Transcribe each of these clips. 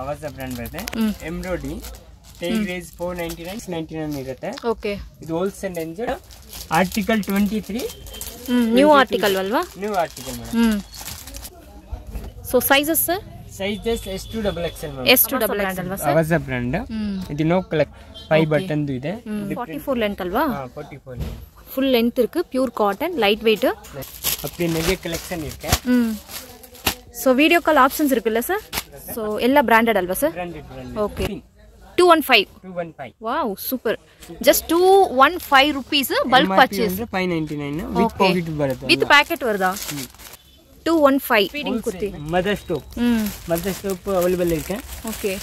Avasa brand ಬರುತ್ತೆ embroidery take raise 499 ಇರುತ್ತೆ okay ಇದು wholesale range article 23 new article ಅಲ್ವಾ new article madam so sizes sir sizes S2 double XL madam S2 double XL ಅಲ್ವಾ sir Avasa brand ಇದು no collect 5 button ಇದೆ 44 length ಅಲ್ವಾ 44 length full length இருக்கு pure cotton light weight அப்படி நிறைய collection இருக்கு so video call options இருக்குல்ல sir so எல்லா branded alva sir branded okay 215 wow super just 215 rupees bulk purchase 599 with pocket barata with packet varda 215 feeding kurti mother stop available irke okay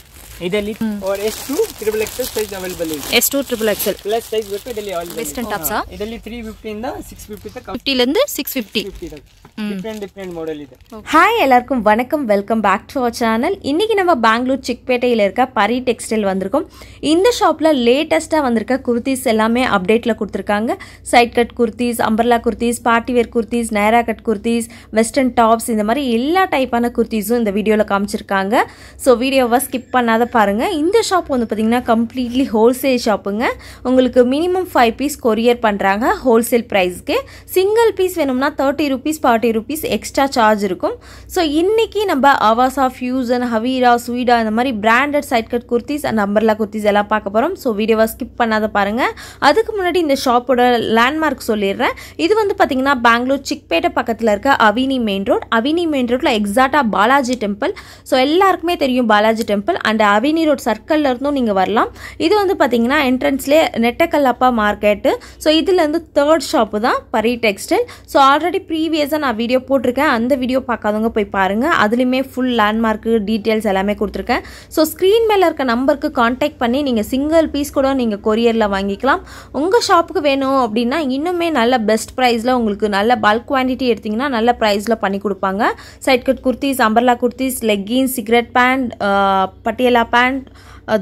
idalli or S2 triple XL size available irke S2 triple XL plus size verku idalli all western tops idalli 350 ಇಂದ 650 ತನಕ 50 ಲಿಂದ 650 different model ಇದೆ hi எல்லாருக்கும் வணக்கம் welcome back to our channel இன்னைக்கு நம்ம பெங்களூர் சிக்பேட்டையில இருக்க பரி டெக்ஸ்டைல் வந்திருக்கோம் இந்த ஷாப்ல லேட்டஸ்டா வந்திருக்க குர்த்திஸ் எல்லாமே அப்டேட்ல கொடுத்திருக்காங்க side cut kurtis umbrella kurtis party wear kurtis Naira cut kurtis western tops இந்த மாதிரி எல்லா டைப்பான குர்த்திஸும் இந்த வீடியோல காமிச்சிருக்காங்க சோ வீடியோவை ஸ்கிப் பண்ணாத பாருங்க இந்த ஷாப் வந்து பாத்தீங்கன்னா கம்ப்ளீட்லி ஹோல்சேல் ஷாப்புங்க உங்களுக்கு மினிமம் 5 பீஸ் கொரியர் பண்றாங்க ஹோல்சேல் பிரைஸ்க்கு சிங்கிள் பீஸ் வேணும்னா 30 rupees 40 rupees எக்ஸ்ட்ரா சார்ஜ் இருக்கும் சோ இன்னைக்கு நம்ம Avasa Fusion Havira Suida இந்த மாதிரி branded side cut kurtis and umbrella kurtis எல்லாம் பார்க்க போறோம் சோ வீடியோவை ஸ்கிப் பண்ணாத பாருங்க அதுக்கு முன்னாடி இந்த ஷாப்போட லேண்ட்மார்க் சொல்லிடுறேன் இது வந்து பாத்தீங்கன்னா பெங்களூர் சிக்பேட்டை பக்கத்துல இருக்க அவினி மெயின் ரோட்ல எக்ஸாக்ட்டா பாலாஜி டெம்பிள் சோ எல்லாருக்குமே தெரியும் பாலாஜி டெம்பிள் அண்ட் அவினி ரோட் சர்க்கிள்ல இருந்தும் நீங்க வரலாம் இது வந்து பாத்தீங்கன்னா என்ட்ரன்ஸ்ல நெட்டக்கல்லப்பா மார்க்கெட் சோ இதுல இருந்து தேர்ட் ஷாப் தான் பரி டெக்ஸ்டைல் சோ ஆல்ரெடி ப்ரீவியஸா நான் வீடியோ போட்டிருக்கேன் அந்த வீடியோ பார்க்காதவங்க போய் பாருங்க அதுலயுமே ஃபுல் லேண்ட்மார்க் டீடைல்ஸ் எல்லாமே கொடுத்திருக்கேன் சோ ஸ்கிரீன் மேல இருக்க நம்பருக்கு கான்டாக்ட் பண்ணி நீங்க சிங்கிள் பீஸ் கூட நீங்க கொரியர்ல வாங்கிக்கலாம் உங்க ஷாப்புக்கு வேணும் அப்படினா இன்னுமே நல்ல பெஸ்ட் பிரைஸ்ல உங்களுக்கு நல்ல பல்க் குவாண்டிட்டி எடுத்தீங்கன்னா நல்ல பிரைஸ்ல பண்ணி கொடுப்பாங்க side cut kurtis umbrella kurtis leggings cigarette pant Patiala pant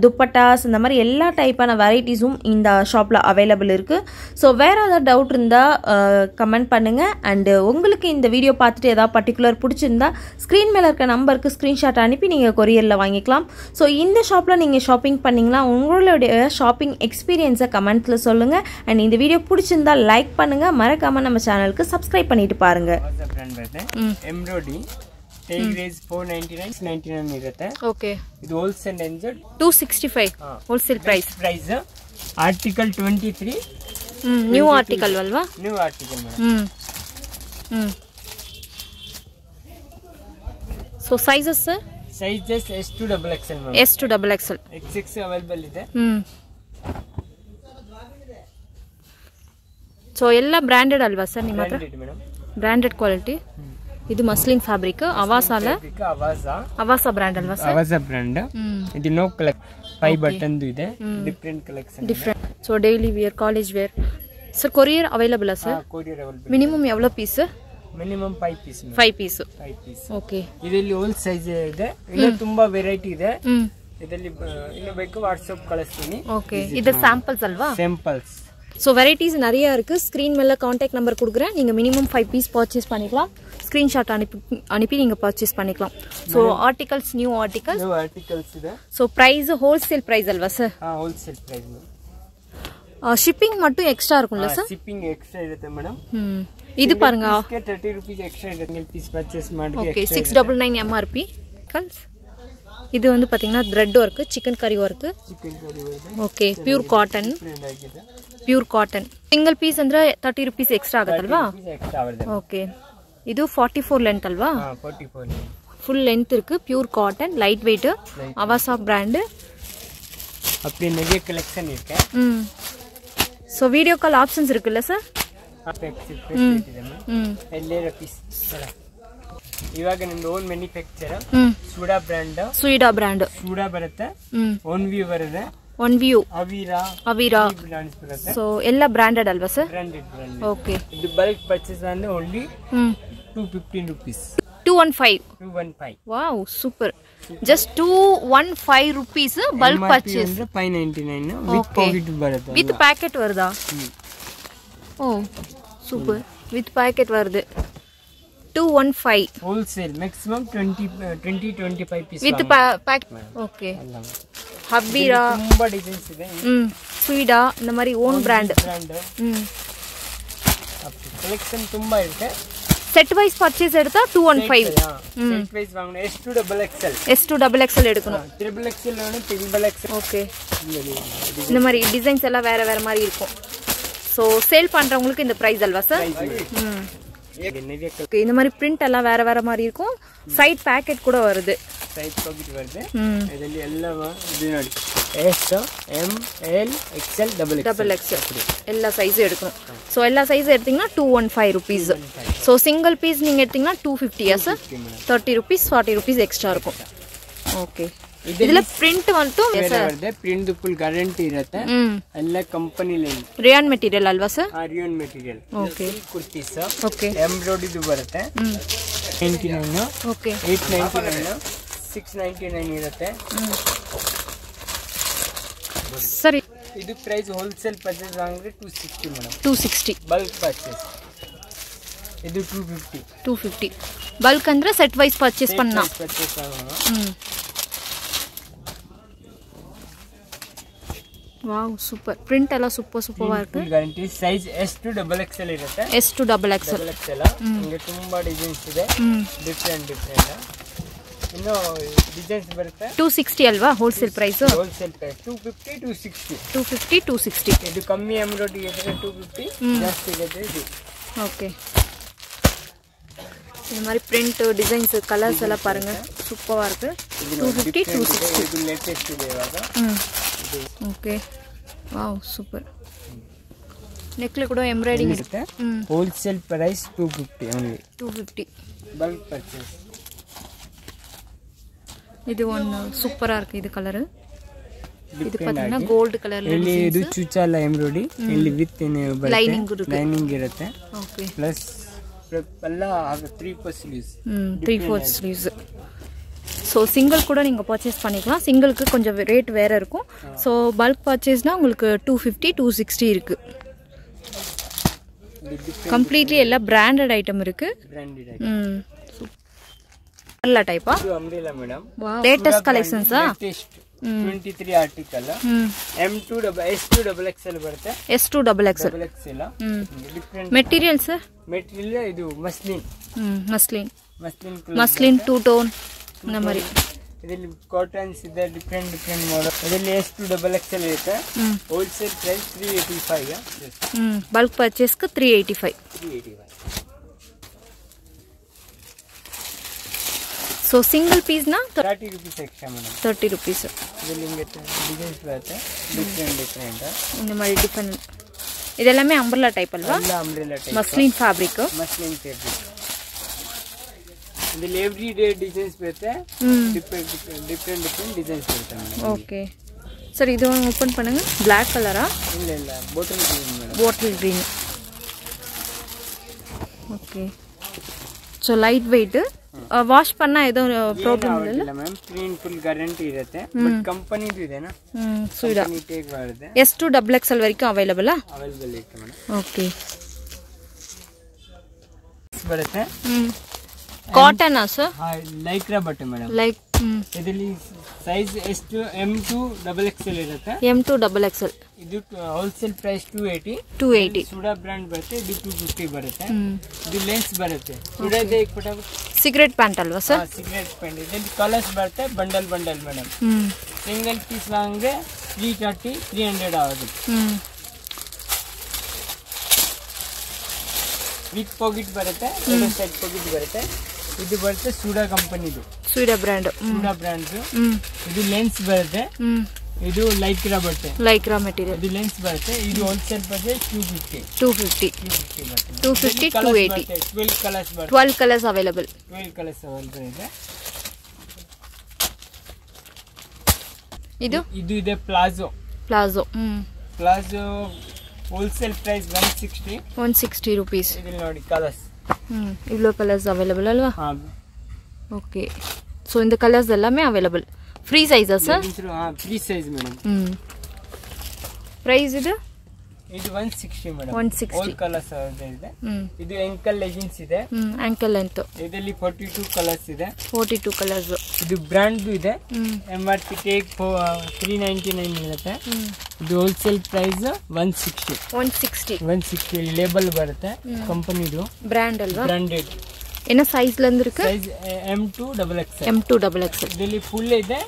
dupattas இந்த மாதிரி எல்லா டைப்பான வெரைட்டிஸும் இந்த ஷாப்ல அவைலபிள் இருக்கு ஸோ வேற ஏதாவது டவுட் இருந்தா கமெண்ட் பண்ணுங்க அண்ட் உங்களுக்கு இந்த வீடியோ பார்த்துட்டு ஏதாவது பர்டிகுலர் பிடிச்சிருந்தா ஸ்க்ரீன் மேல இருக்க நம்பருக்கு ஸ்கிரீன்ஷாட் அனுப்பி நீங்க கொரியர்ல வாங்கிக்கலாம் ஸோ இந்த ஷாப்ல நீங்க ஷாப்பிங் பண்ணீங்கன்னா உங்களுடைய ஷாப்பிங் எக்ஸ்பீரியன்ஸை கமெண்ட்ஸ்ல சொல்லுங்க அண்ட் இந்த வீடியோ பிடிச்சிருந்தா லைக் பண்ணுங்க மறக்காம நம்ம சேனலுக்கு சப்ஸ்கிரைப் பண்ணிட்டு பாருங்க take raise 499 ಇರುತ್ತೆ ಓಕೆ ಇದು wholesale range 265 wholesale price article 23 new article ಅಲ್ವಾ new article madam so sizes sir sizes S2 double XL madam S2 double XL XX available ಇದೆ so ಎಲ್ಲ branded ಅಲ್ವಾ sir ನಿಮ್ಮ ಹತ್ರ branded madam branded quality ಇದು muslin fabric ಅವಾಸಾಲ Avasa brand ಅಲ್ವಾ sir Avasa brand ಇದು ನೋ ಕಲೆಕ್ಟ್ 5 ಬಟನ್ ಇದೆ different collection different so daily wear college wear sir courier available sir courier available minimum ಎவ்வளவு piece minimum 5 piece 5 piece okay ಇದರಲ್ಲಿ whole size ಇದೆ ಇನ್ನು ತುಂಬಾ variety ಇದೆ ಇದರಲ್ಲಿ ಇನ್ನು ಬೇಕು ವಾಟ್ಸ್ಆಪ್ ಕಳಿಸ್ತೀನಿ ಓಕೆ ಇದು ಸ್ಯಾಂಪಲ್ಸ್ ಅಲ್ವಾ ಸ್ಯಾಂಪಲ್ಸ್ சோ வெரைட்டிஸ் நிறைய இருக்கு ஸ்கிரீன் மேல கான்டாக்ட் நம்பர் கொடுக்குறேன் நீங்க மினிமம் 5 பீஸ் பர்ச்சேஸ் பண்ணிக்கலாம் ஸ்கிரீன்ஷாட் அனுப்பி நீங்க பர்ச்சேஸ் பண்ணிக்கலாம் சோ ஆர்டிகல்ஸ் நியூ ஆர்டிகல்ஸ் ಇದೆ சோ பிரைஸ் ஹோல்சேல் பிரைஸ் அல்வா சார் ஹோல்சேல் பிரைஸ் ஷிப்பிங் மட்டும் எக்ஸ்ட்ரா இருக்கும்ல சார் ஷிப்பிங் எக்ஸ்ட்ரா ಇರುತ್ತೆ ಮೇಡಂ இது பாருங்க 30 ರೂಪಾಯಿ ಎಕ್ಸ್ಟ್ರಾ ಇದೆ ಪೀಸ್ ಪರ್ಚೇಸ್ ಮಾಡಿ ಓಕೆ 699 MRP கல்ஸ் இது வந்து பாத்தீங்கன்னா thread work chikankari work okay pure cotton single piece ಅಂದ್ರೆ 30 rupees ಎಕ್ಸ್ಟ್ರಾ ಆಗುತ್ತಲ್ವಾ ಓಕೆ ಇದು 44 ಲೆಂತ್ ಅಲ್ವಾ 44 ಫುಲ್ ಲೆಂತ್ ಇருக்கு pure cotton light weight Avasa brand அப்படி நிறைய கலெக்ஷன் இருக்கு சோ வீடியோ கால் ஆப்ஷன்ஸ் இருக்குல்ல சார் ಎಲ್ಲರ ಪೀಸ್ ಇವಾಗ ನಿಮ್ದು ಓನ್ ಮ್ಯಾನುಫ್ಯಾಕ್ಚರ್ ಸುಡಾ ಬ್ರಾಂಡ್ ಸುಡಾ ಬರುತ್ತೆ ಓನ್ ವ್ಯೂ ಬರುತ್ತೆ ಒನ್ ವ್ಯೂ ಅವಿರಾ ಸೊ ಎಲ್ಲ ಬ್ರಾಂಡೆಡ್ ಅಲ್ವಾ ಸರ್ ಬ್ರಾಂಡೆಡ್ ಓಕೆ ಇದು ಬಲ್ಕ್ ಪರ್ಚೇಸ್ ಅಂದ್ರೆ only 215 rupees 215 wow super just 215 rupees bulk purchase 599 with pocket ಬರುತ್ತೆ with packet வருதா ஓ சூப்பர் with packet வருது 215 wholesale maximum 20-25 pieces with pack. Okay. Habira ತುಂಬಾ designs ಇದೆ. Suida இந்த மாதிரி own brand. ಕಲೆಕ್ಷನ್ ತುಂಬಾ ಇರುತ್ತೆ. ಸೆಟ್ ವೈಸ್ ಪರ್ಚೇಸ್ எடுத்தா 215. Set wise ವಾಂಗನ S2XXL. S2XXL எடுக்கணும். XXL வேணும், XXL. ஓகே. இந்த மாதிரி டிசைன்ஸ் எல்லாம் வேற வேற மாதிரி இருக்கும். சோ சேல் பண்றவங்களுக்கு இந்த பிரைஸ் அல்வா சார்? இந்த மாதிரி பிரிண்ட் எல்லாம் வேற வேற மாதிரி இருக்கும். சைடு பாக்கெட் கூட வருது. ಸೈಜ್ ಪಾಕೆಟ್ ಬರುತ್ತೆ. ಇದರಲ್ಲಿ ಎಲ್ಲ ಇದು ನೋಡಿ S M L XL XXL எல்லா சைஸ் எடுக்கணும். சோ எல்லா சைஸ் எடுத்தீங்கன்னா 215 rupees. சோ சிங்கிள் பீஸ் நீங்க எடுத்தீங்கன்னா 250 ஆ சார்? 30 rupees 40 rupees எக்ஸ்ட்ரா இருக்கும். ஓகே. ಇದೆಲ್ಲ ಪ್ರಿಂಟ್ ಬಂತು ಬರುತ್ತೆ. ಪ್ರಿಂಟ್ ಫುಲ್ ಗ್ಯಾರಂಟಿ ಇರುತ್ತೆ. ಎಲ್ಲ ಕಂಪನಿ ಲೈನ್ ರಿಯಾನ್ ಮೆಟೀರಿಯಲ್ ಅಲ್ವಾ sir? Rayon material. Okay. Kurtis. Okay. Embroidery ಇದು ಬರುತ್ತೆ. 99. ಓಕೆ. 899 699 ಇರುತ್ತೆ. ಸರಿ. ಇದು ಪ್ರೈಸ್ ಹೋಲ್ಸೇಲ್ ಪರ್ಚೇಸ್ ಅಂದ್ರೆ 260 ಮೇಡಂ. 260 bulk purchase. ಇದು 250. ಬಲ್ಕ್ ಅಂದ್ರೆ ಸೆಟ್ ವೈಸ್ ಪರ್ಚೇಸ್ பண்ணா. ಪರ್ಚೇಸ್ ಆಗೋಣ. Wow super. ಪ್ರಿಂಟ್ ಎಲ್ಲ ಸೂಪರ್ ಇರುತ್ತೆ. ಗ್ಯಾರಂಟಿ. ಸೈಜ್ S2XXL ಇರುತ್ತೆ. S2XXL. ನಿಮಗೆ ತುಂಬಾ ಡಿಸೈನ್ಸ್ ಇದೆ. ಡಿಫರೆಂಟ್ ಇನ್ನು ಡಿಸೈನ್ಸ್ ಬರುತ್ತೆ. 260 ಅಲ್ವಾ ಹೋಲ್ಸೇಲ್ ಪ್ರೈಸ್? Wholesale price 250 260. ಇದು ಕಮ್ಮಿ ಎಂಬ್ರಾಯ್ಡರಿ ಇದ್ರೆ 250, ಜಾಸ್ತಿ ಇದ್ರೆ ಇದು. ಓಕೆ. இந்த மாதிரி print டிசைன்ஸ் கலர்ஸ் எல்லாம் பாருங்க சூப்பரா இருக்கு. 250 260 ಇದು ಲೇಟೆಸ್ಟ್ ಇದೆ ಇವಾಗ. ಓಕೆ. Wow super. ನೆಕ್ಲೆ ಕೂಡ ಎಂಬ್ರಾಯ್ಡಿಂಗ್ ಇರುತ್ತೆ. Wholesale price 250 only. 250 bulk purchase. ಇದು ಒಂದು ಸೂಪರ್ ಇருக்கு ಇದು ಕಲರ್. ಇದು ಪತ್ತನ ಗೋಲ್ಡ್ ಕಲರ್ ಇಲ್ಲಿ ಇದು ಚುಚಾಲ ಎಂಬ್ರಾಯ್ಡರಿ. ಇಲ್ಲಿ ವಿತ್ ಲೈನಿಂಗ್ ಇರುತ್ತೆ. ಓಕೆ. ಪ್ಲಸ್ ಎಲ್ಲ 3/4 ಸ್ಲೀವ್ಸ್. 3/4 ஸ்லீவ்ஸ். ஸோ சிங்கிள் கூட நீங்கள் பர்ச்சேஸ் பண்ணிக்கலாம். சிங்கிளுக்கு கொஞ்சம் ரேட் வேறு இருக்கும். ஸோ பல்க் பர்ச்சேஸ்னால் உங்களுக்கு 250 260 இருக்குது. கம்ப்ளீட்லி எல்லாம் பிராண்டட் ஐட்டம் இருக்குது. அம்ப்ரெல்லா டைப்பா? Umbrella madam. லேட்டஸ்ட் கலெக்ஷன்ஸா? 23 ಆರ್ಟಿಕಲ್. S2XXL ಬರುತ್ತೆ. S2XXL. Material sir? ಮೆಟೀರಿಯಲ್ ಇದು ಮಸ್ಲಿನ್. ಮಸ್ಲಿನ್ ಟೂ ಟೋನ್ இந்த மாதிரி. ಇದರಲ್ಲಿ ಕಾಟನ್ಸ್ ಇದೆ, ಡಿಫರೆಂಟ್ ಮಾಡೆಲ್. ಇದರಲ್ಲಿ S2XXL ಇರುತ್ತೆ. Wholesale price 385. ಬಲ್ಕ್ ಪರ್ಚೇಸ್ಗೆ 385. ಸೊ ಸಿಂಗಲ್ ಪೀಸ್ ನಾ 30 rupees ಎಕ್ಸ್ಟ್ರಾ ಮೇಡಂ. 30 rupees. ಇದರಲ್ಲಿ ನಿಮಗೆ ಡಿಸೈನ್ಸ್ ಬರುತ್ತೆ ಡಿಫರೆಂಟ್. இந்த மாதிரி ಡಿಫರೆಂಟ್. ಇದೆಲ್ಲமே ಅಂಬ್ರೆಲ್ಲಾ ಟೈಪ್ ಅಲ್ವಾ? ಎಲ್ಲ ಅಂಬ್ರೆಲ್ಲಾ ಟೈಪ್. Muslin fabric. ಇದರಲ್ಲಿ ಎವ್ರಿ ಡೇ ಡಿಸೈನ್ಸ್ ಬರುತ್ತೆ. ಡಿಫರೆಂಟ್ ಡಿಸೈನ್ಸ್ ಬರುತ್ತೆ ಮೇಡಂ. ಓಕೆ. ಸರ್ ಇದು ಓಪನ್ பண்ணுங்க. ಬ್ಲಾಕ್ ಕಲರಾ? ಇಲ್ಲ bottle green madam. Bottle green. Okay. So light weight. Wash பண்ணா ஏதோ ಪ್ರಾಬ್ಲಮ್ ಇಲ್ಲ ಮ್ಯಾಮ್. ಕ್ಲೀನ್ ಫುಲ್ ಗ್ಯಾರಂಟಿ ಇರುತ್ತೆ. ಬಟ್ ಕಂಪನಿದು ಇದೆನಾ? ಸುಯಿಡಾ. ಟೇಕ್ ಬರುತ್ತೆ. S2XXL ವರೆಗೂ ಅವೈಲೇಬಲ್ ಇರುತ್ತೆ ಮೇಡಂ. ಓಕೆ. ಬರುತ್ತೆ. Cotton sir? ಲೈಕ್ರಾ ಬಟ್ಟೆ ಮೇಡಂ. ಲೈಕ್ ಇದರಲ್ಲಿ ಸೈಜ್ S2M2XXL ಇರುತ್ತೆ. M2XXL. ಇದು ಹೋಲ್ಸೇಲ್ ಪ್ರೈಸ್ 280. ಸುಡಾ ಬ್ರಾಂಡ್ ಬರುತ್ತೆ. ಇದು 250 ಬರುತ್ತೆ. ಇದು ಲೆನ್ಸ್ ಬರುತ್ತೆ. ಸುಡಾದೆ ಸಿಗರೇಟ್ ಪ್ಯಾಂಟ್ ಅಲ್ವಾ ಸರ್? Cigarette pant. ಇದರಲ್ಲಿ ಕಲರ್ಸ್ ಬರುತ್ತೆ. Bundle madam. ಸಿಂಗಲ್ ಪೀಸ್ ವಾಂಗ್ರೆ 330 300 ಆಗುತ್ತೆ. ವಿತ್ ಪಾಕೆಟ್ ಬರುತ್ತೆ. ಎರಡು ಸೈಡ್ ಪಾಕೆಟ್ ಬರುತ್ತೆ. ಇದು ಬರುತ್ತೆ ಸುಡಾ ಕಂಪನಿದು. ಸುಡಾ ಬ್ರಾಂಡ್. ಇದು ಲೆನ್ಸ್ ಬರುತ್ತೆ. ಇದು ಲೈಕ್ರಾ ಬಟ್ಟೆ. Lycra material. ಇದು ಲೆನ್ಸ್ ಬರುತ್ತೆ. ಇದು ಹೋಲ್ಸೇಲ್ ಪ್ರೈಸ್ 250 280. 12 ಕಲರ್ಸ್ ಬರುತ್ತೆ. 12 ಕಲರ್ಸ್ ಅವೈಲೇಬಲ್. 12 ಕಲರ್ಸ್ ಅವೈಲೇಬಲ್ ಇದೆ. ಇದು ಇದೆ ಪ್ಲಾಜೋ. Wholesale price 160 rupees. ಇಲ್ಲಿ ನೋಡಿ ಕಲರ್ಸ್. ಇವ್ಲೋ ಕಲರ್ಸ್ ಅವೈಲೇಬಲ್ ಅಲ್ವಾ? ಓಕೆ. ಸೊ இந்த ಕಲರ್ಸ್ ಎಲ್ಲಾமே ಅವೈಲೇಬಲ್. ಫ್ರೀ ಸೈಜಾ sir? Free size madam. Price ಇದು ಇದು 160 ಮೇಡಂ 160 ಆಲ್ ಕಲರ್ಸ್ ಇದೆ ಇದು ankle leggings ಇದೆ ankle length ಇದರಲ್ಲಿ 42 ಕಲರ್ಸ್ ಇದೆ 42 ಕಲರ್ಸ್ ಇದು ಬ್ರಾಂಡ್ ಇದೆ MRP ಟೇಕ್ 399 ಇರುತ್ತೆ ಇದು ಹೋಲ್ಸೇಲ್ ಪ್ರೈಸ್ 160 ಲೇಬಲ್ ಬರುತ್ತೆ ಕಂಪನಿದು ಬ್ರಾಂಡ್ ಅಲ್ವಾ ಬ್ರಾಂಡೆಡ್ என்ன சைஸ்ல இருந்து இருக்கு size M2 XXL M2 XXL ಇದರಲ್ಲಿ ಫುಲ್ ಇದೆ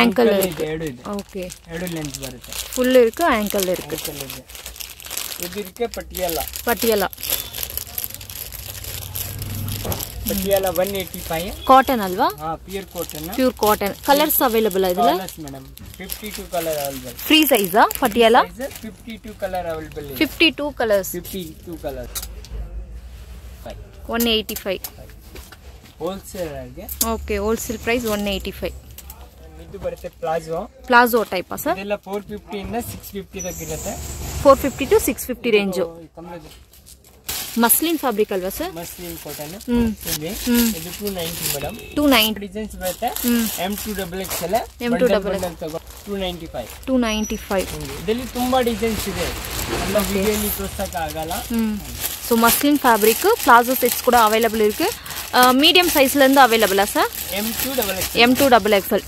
ankle ಇದೆ ಎರಡು ಇದೆ ಓಕೆ ಎರಡು ಲೆಂತ್ ಬರುತ್ತೆ ಫುಲ್ ಇருக்கு ankle ಇருக்கு ಇದಕ್ಕೆ ಪಟಿಯಾಲ 185 ಕಾಟನ್ ಅಲ್ವಾ ಪ್ಯೂರ್ ಕಾಟನ್ ಕಲರ್ಸ್ ಅವೈಲೇಬಲ್ ಇದೆ colours madam 52 colour available free size Patiala 52 colour available 52 colours 52 colours 185 wholesale ಆಗಿ ಓಕೆ ಹೋಲ್ಸೇಲ್ ಪ್ರೈಸ್ 185 ಇದು ಬರುತ್ತೆ ಪ್ಲಾಜೋ ಟೈಪ್ ಸರ್ ಇದೆಲ್ಲ 450 ಇಂದ 650 ತನಕ ಇರುತ್ತೆ 450 to 650 ರೇಂಜ್ ಮಸ್ಲಿನ್ ಫ್ಯಾಬ್ರಿಕ್ ಅಲ್ವಾ ಸರ್ ಮಸ್ಲಿನ್ ಕಾಟನ್ ಇದೆ ಇದು 290 ಮೇಡಂ 290 ಡಿಸೈನ್ಸ್ ಬರುತ್ತೆ M2 XXL ತಗೋ 295 ಇದರಲ್ಲಿ ತುಂಬಾ ಡಿಸೈನ್ಸ್ ಇದೆ ಎಲ್ಲ ವಿಡಿಯೋಲಿ ತೋರಿಸಕ ಆಗಲ್ಲ so muslin fabric palazzo sets ಕೂಡ ಅವೈಲೇಬಲ್ இருக்கு மீடியம் சைஸ்ல இருந்து அவைலபிளா சார் M2 XXL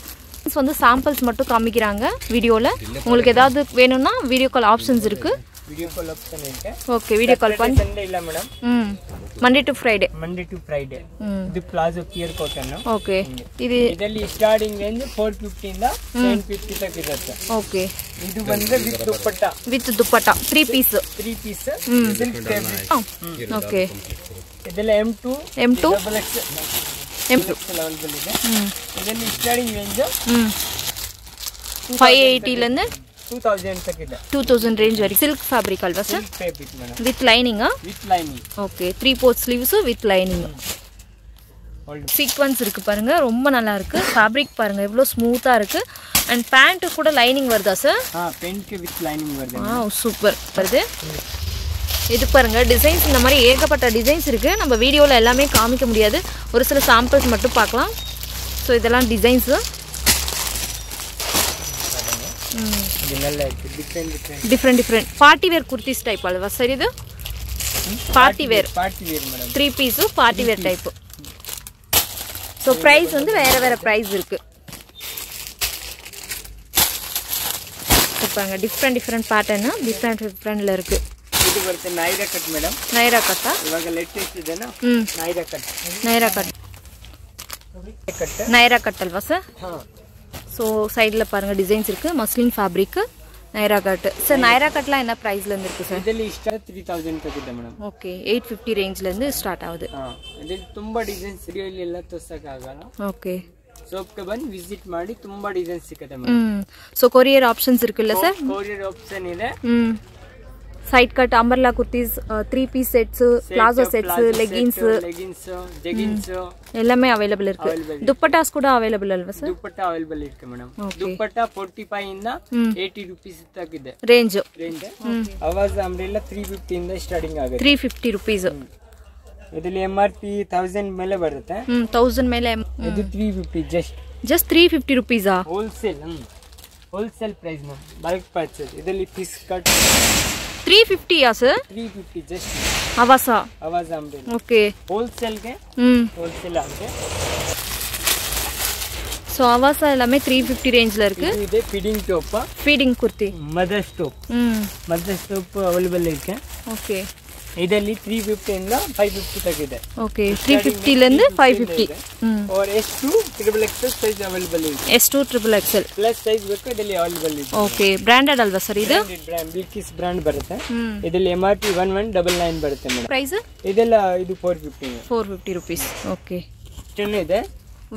வந்து சாம்பிள்ஸ் மட்டும் காமிக்கிறாங்க வீடியோல உங்களுக்கு ஏதாவது வேணும்னா வீடியோ கால் ஆப்ஷன்ஸ் இருக்கு வீடியோ கால் ஆப்ஷன் இருக்கு ஓகே வீடியோ கால் பண்ணி சண்டே இல்ல மேடம் ಮಂಡೇ ಟು ಫ್ರೈಡೆ ಇದು ಪ್ಲಾಜೋ ಪ್ಯೂರ್ ಕಾಟನ್ ಓಕೆ ಇದರಲ್ಲಿ ಸ್ಟಾರ್ಟಿಂಗ್ ರೇಂಜ್ 450 ಇಂದ 750 ತನಕ ಇರುತ್ತೆ ಓಕೆ ಇದು ಬಂದ್ರೆ with dupatta 3 piece silk fabric okay ಇದೆಲ್ಲ M2 ಅವೈಲೇಬಲ್ ಇದೆ ಇದರಲ್ಲಿ ಸ್ಟಾರ್ಟಿಂಗ್ ರೇಂಜ್ 580 ಲಿಂದ 2000 ತನಕ ಇದೆ 2000 ರೇಂಜ್ ವರೆಗೆ ಸಿಲ್ಕ್ ಫ್ಯಾಬ್ರಿಕ್ ಅಲ್ವಾ sir fabric madam with lining okay 3/4 sleeves with lining sequence இருக்கு பாருங்க ரொம்ப நல்லா இருக்கு ஃபேப்ரிக் பாருங்க எவ்வளவு ஸ்மூத்தா இருக்கு அண்ட் பேண்ட் கூட லைனிங் வருதா சார் பேண்ட் க்கு வித் லைனிங் வருது சூப்பர் வருது இது பாருங்க டிசைன்ஸ் இந்த மாதிரி ஏகப்பட்ட டிசைன்ஸ் இருக்கு நம்ம வீடியோல எல்லாமே காமிக்க முடியாது ஒரு சில சாம்பிள்ஸ் மட்டும் பார்க்கலாம் சோ இதெல்லாம் designs different party wear kurtis type alva sir idu party wear madam 3 piece party wear type so price வந்து வேற price இருக்கு பாருங்க different pattern different ல இருக்கு இது வந்து நைரா கட் மேடம் நைரா கட்டா ಇವಾಗ ಲೇಟೆಸ್ಟ್ ಇದೆ ನಾ ನೈರಾ ಕಟ್ ಅಲ್ವಾ ಸರ್ ಸೊ ಸೈಡ್ ல பாருங்க டிசைன்ஸ் இருக்கு muslin fabric Naira cut sir Naira கட்லாம் என்ன பிரைஸ்ல இருந்து இருக்கு சார் ಇದರಲ್ಲಿ ಸ್ಟಾರ್ಟ್ 3000 ತನಕ ಇದೆ ಮೇಡಂ ಓಕೆ 850 ರೇಂಜ್ ல இருந்து ಸ್ಟಾರ್ಟ್ ಆಗುது ಇದರಲ್ಲಿ ತುಂಬಾ ಡಿಸೈನ್ಸ್ ವಿಡಿಯೋಲಿ ಎಲ್ಲ ತೋರಿಸಕ ಆಗಲ್ಲ ಓಕೆ ಶಾಪ್ಗೆ ಬಂದು ವಿಸಿಟ್ ಮಾಡಿ ತುಂಬಾ ಡಿಸೈನ್ಸ್ ಸಿಗುತ್ತೆ ಮೇಡಂ ಸೊ ಕೊರಿಯರ್ ಆಪ್ಷನ್ಸ್ ಇರುತ್ತಲ್ಲ ಸರ್ ಕೊರಿಯರ್ ಆಪ್ಷನ್ ಇದೆ side cut umbrella kurtis 3 piece sets plazo sets leggings jeggings எல்லாமே அவேலபிள் இருக்கு duppattas கூட அவேலபிள் ಅಲ್ವಾ ಸರ್ dupatta ಅವೇಲೇಬಲ್ ಇருக்கு ಮೇಡಂ dupatta 45 ಇಂದ 80 ರೂಪೀಸ್ ತನಕ ಇದೆ ರೇಂಜ್ Avasa umbrella 350 ಇಂದ ಸ್ಟಾರ್ಟಿಂಗ್ ಆಗುತ್ತೆ 350 ರೂಪೀಸ್ ಇದರಲ್ಲಿ MRP 1000 ಮೇಲೆ ಬರುತ್ತೆ 1000 ಮೇಲೆ ಇದು 350 just 350 ರೂಪೀಸ್ ಹೋಲ್ಸೇಲ್ ಪ್ರೈಸ್ ನ ಬಲ್ಕ್ ಪರ್ಚೇಸ್ ಇದರಲ್ಲಿ piece cut 350 yeah sir 350 just Avasa umbrella okay wholesale ಗೆ ಹೋಲ್ಸೇಲ್ ಆಗುತ್ತೆ சோ Avasa எல்லாமே 350 ரேஞ்ச்ல இருக்கு இது feeding kurti mothers top available இருக்கு ஓகே ಇದರಲ್ಲಿ 350 ಇಂದ 550 ತನಕ ಇದೆ ಓಕೆ 350 ಲಿಂದ 550 और S2 XXL ಸೈಜ್ ಅವೈಲೇಬಲ್ ಇದೆ S2 XXL ಪ್ಲಸ್ ಸೈಜ್ ಬೇಕು ಇದರಲ್ಲಿ ಅವೈಲೇಬಲ್ ಇದೆ ಓಕೆ ಬ್ರಾಂಡೆಡ್ ಅಲ್ವಾ ಸರ್ ಇದು ಬ್ರಾಂಡ್ ಬಿಲ್ಕಿಸ್ ಬ್ರಾಂಡ್ ಬರುತ್ತೆ ಇದರಲ್ಲಿ MRP 1199 ಬರುತ್ತೆ ಮೇಡಂ ಪ್ರೈಸ್ ಇದೆಲ್ಲ ಇದು 450 ರೂಪೀಸ್ ಓಕೆ ಚೆನ್ನ ಇದೆ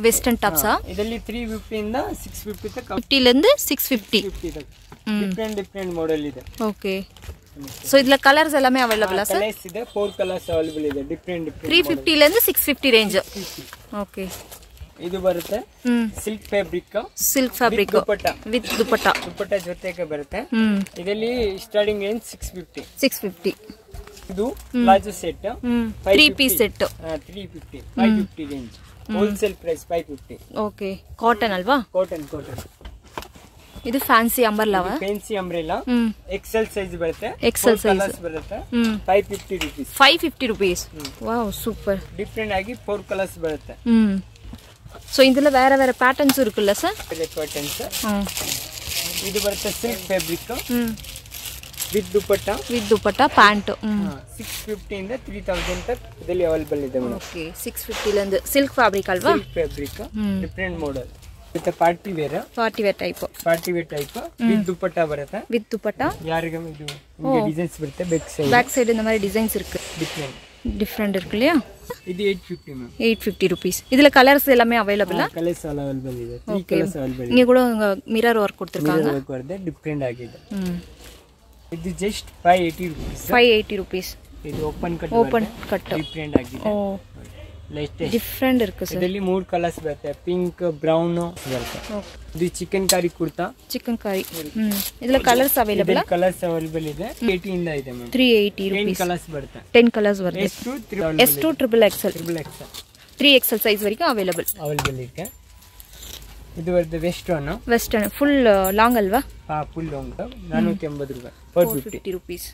ವೆಸ್ಟರ್ನ್ ಟಾಪ್ಸ್ ಇದರಲ್ಲಿ 350 ಇಂದ 650 ತನಕ 50 ಲಿಂದ 650 ಡಿಫರೆಂಟ್ ಮಾಡೆಲ್ ಇದೆ ಓಕೆ ಸೊ ಇದರ ಕಲರ್ಸ್ ಎಲ್ಲಾமே ಅವೈಲೇಬಲ್ ಸರ್ ಕಲರ್ಸ್ ಇದೆ 4 ಕಲರ್ಸ್ ಅವೈಲೇಬಲ್ ಇದೆ ಡಿಫರೆಂಟ್ 350 ಲಿಂದ 650 ರೇಂಜ್ ಓಕೆ ಇದು ಬರುತ್ತೆ ಸಿಲ್ಕ್ ಫ್ಯಾಬ್ರಿಕ್ ವಿತ್ ದುಪ್ಪಟ್ಟ ಜೊತೆಗೆ ಬರುತ್ತೆ ಇದರಲ್ಲಿ ಸ್ಟಾರ್ಟಿಂಗ್ ರೇಂಜ್ 650 ಇದು palazzo set 3 piece set 550 range wholesale price 550 okay cotton ಅಲ್ವಾ ಕಾಟನ್ ಇದು ಫ್ಯಾನ್ಸಿ ಅಂಬ್ರೆಲಾವಾ ಫ್ಯಾನ್ಸಿ ಅಂಬ್ರೆಲಾ ಎಕ್ಸೆಲ್ ಸೈಜ್ ಬರುತ್ತೆ ಎಕ್ಸೆಲ್ ಸೈಜ್ ಬರುತ್ತೆ 550 rupees 550 rupees wow super different ಆಗಿ 4 ಕಲರ್ಸ್ ಬರುತ್ತೆ ಸೋ ಇದೆಲ್ಲ ಬೇರೆ ಬೇರೆ ಪ್ಯಾಟರ್ನ್ಸ್ ಇರುತ್ತಲ್ಲ ಸರ್ ಪ್ಯಾಟರ್ನ್ಸ್ ಇದು ಬರುತ್ತೆ silk fabric with dupatta pant 650 ಇಂದ 3000 ತಕ್ ಇದರಲ್ಲಿ ಅವೈಲೇಬಲ್ ಇದೆ ಮೇಡಂ ಓಕೆ 650 ಲಿಂದ ಸಿಲ್ಕ್ ಫ್ಯಾಬ್ರಿಕ್ ಅಲ್ವಾ silk fabric different model with party wear type with dupatta ಬರುತ್ತೆ ವಿತ್ ದುಪಟ್ಟಾ ಯಾರಿಗೆ ಇದು ನಿಮಗೆ ಡಿಸೈನ್ಸ್ ಬರುತ್ತೆ ಬ್ಯಾಕ್ ಸೈಡ್ இந்த மாதிரி ಡಿಸೈನ್ಸ್ இருக்கு டிஃபரண்ட் இருக்கு இல்லையா இது 850 மேம் 850 rupees இதுல கலர்ஸ் எல்லாமே அவேலபிளா கலர்ஸ் அவேலபிள் ಇದೆ 3 கலர்ஸ் அவேலபிள் இங்க கூட மிரர் வர்க் கொடுத்திருக்காங்க மிரர் வர்க் வருது டிஃபரெಂಟ್ ಆಗಿದೆ ಇದು ಜಸ್ಟ್ 580 rupees 580 rupees ಇದು ಓಪನ್ ಕಟ್ ಡಿಫರೆಂಟ್ ಆಗಿದೆ ಓ ಲೇಟೆಸ್ಟ್ ಡಿಫರೆಂಟ್ ಇருக்கு ಸರ್ ಇದರಲ್ಲಿ 3 ಕಲರ್ಸ್ ಬರುತ್ತೆ ಪಿಂಕ್ ಬ್ರೌನ್ ಬರುತ್ತೆ ಇದು ಚಿಕನ್ ಕಾರಿ ಕುರ್ತಾ ಇದೆಲ್ಲ ಕಲರ್ಸ್ ಅವೇಲಬಲ್ ಕಲರ್ಸ್ ಅವೈಲೇಬಲ್ ಇದೆ 80 ಇಂದ ಇದೆ ಮ್ಯಾಮ್ 380 rupees 10 ಕಲರ್ಸ್ ಬರುತ್ತೆ 10 ಕಲರ್ಸ್ ಬರುತ್ತೆ S2 triple XL 3XL size ವರೆಗೂ ಅವೈಲಬಲ್ ಇದೆ ಇದು ಬರುತ್ತೆ ವೆಸ್ಟರ್ನ್ ಫುಲ್ ಲಾಂಗ್ ಅಲ್ವಾ ಫುಲ್ ಲಾಂಗ್ 480 ರೂಪಾಯಿ 450 rupees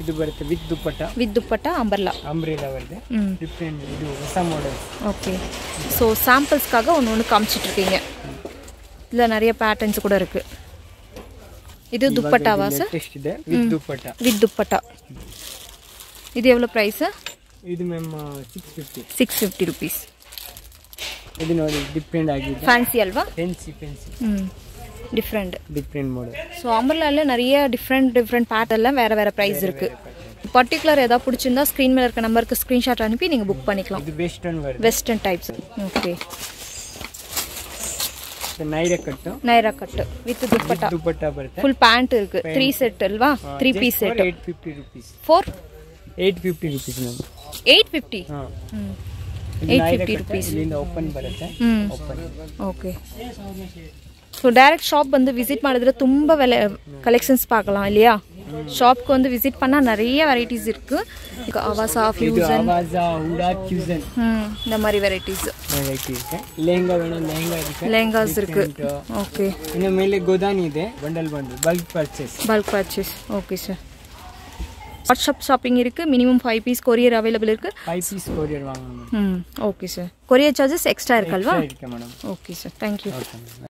ಇದು ಬರುತ್ತೆ ವಿತ್ ದುಪಟ್ಟಾ ಅಂಬ್ರೆಲಾ வருது டிஃபரெண்ட் இது ಹೊಸ மாடல் ஓகே சோ சாம்பிள்ஸ்க்காக ஒன்னு காமிச்சிட்டு இருக்கீங்க இல்ல நிறைய பேட்டர்ன்ஸ் கூட இருக்கு இது துப்பட்டாவா சார் லேட்டஸ்ட் ಇದೆ ವಿತ್ ದುಪಟ್ಟಾ இது எவ்வளவு பிரைஸ் ಇದು ಮ್ಯಾಮ್ 650 rupees ಇದು ನೋಡಿ ಡಿಫರೆಂಟ್ ಆಗಿದೆ ಫ್ಯಾನ್ಸಿ ಅಲ್ವಾ ಫ್ಯಾನ್ಸಿ ಡಿಫರೆಂಟ್ ಮಾಡೆಲ್ சோ அம்பர்லால நிறைய டிஃபரெண்ட் பேட்டர்ன்ல வேற பிரைஸ் இருக்கு பர்టిక్యులர் ஏதா பிடிச்சிருந்தா ஸ்கிரீன் மேல இருக்க நம்பருக்கு ஸ்கிரீன்ஷாட் அனுப்பி நீங்க புக் பண்ணிக்கலாம் இது வெஸ்டர்ன் டைப்ஸ் ஓகே இது நைரா கட் வித் ದುಪಟ್ಟಾ ಬರುತ್ತೆ ಫುಲ್ ಪ್ಯಾಂಟ್ ಇருக்கு 3 ಸೆಟ್ ಅಲ್ವಾ 3 piece set 850 rupees 850 rupees ma'am 850 850 rupees ಇಲ್ಲಿಂದ ಓಪನ್ ಬರುತ್ತೆ ಓಕೆ ಸೊ ಡೈರೆಕ್ಟ್ ಶಾಪ್ ಬಂದು ವಿಸಿಟ್ ಮಾಡಿದ್ರೆ ತುಂಬಾ ಕಲೆಕ್ಷನ್ಸ್ பார்க்கலாம் இல்லையா ஷாப்க்கு வந்து விசிட் பண்ணா நிறைய வெரைட்டிஸ் இருக்கு Avasa Fusionkurtis இந்த மாதிரி வெரைட்டிஸ் இருக்கு ಲೆಹಂಗಾ வேணும் ಲೆಹಂಗಾಸ್ இருக்கு ஓகே ಇನ್ನು ಮೇಲೆ ಗೋದಾನಿ ಇದೆ bundle bulk purchase okay sir WhatsApp shopping இருக்கு மினிமம் 5 பீஸ் கொரியர் அவேலபிள் இருக்கு 5 பீஸ் கொரியர் வாங்கணும் okay sir courier charges extra இருக்கல்வா இருக்கு madam okay sir thank you